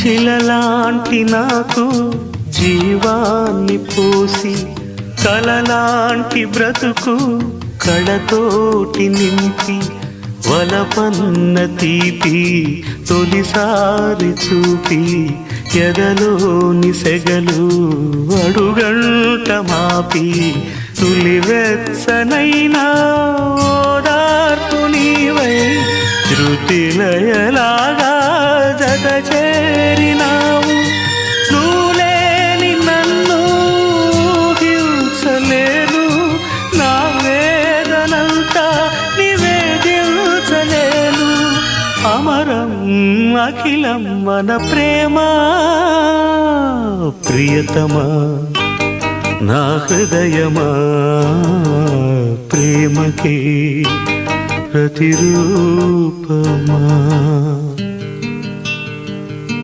శిలలాంటి నాకు జీవాన్ని పోసి కలలాంటి బ్రతుకు కళతోటి నింపి వలపన్న తీపి తొలిసారి చూపి ఎదలోని సెగలు అడుగంట మాపి తులివెచ్చనైనా ఓదార్పు నీవై శృతిలయలాగా జత చేరినావు. నువ్వులేని నన్ను హింసలేను, నా వేదనంతా నివేదించలేను. అమరం అఖిలం మన ప్రేమ ప్రియతమా నా హృదయమా ప్రేమకే ప్రతిరూపమా.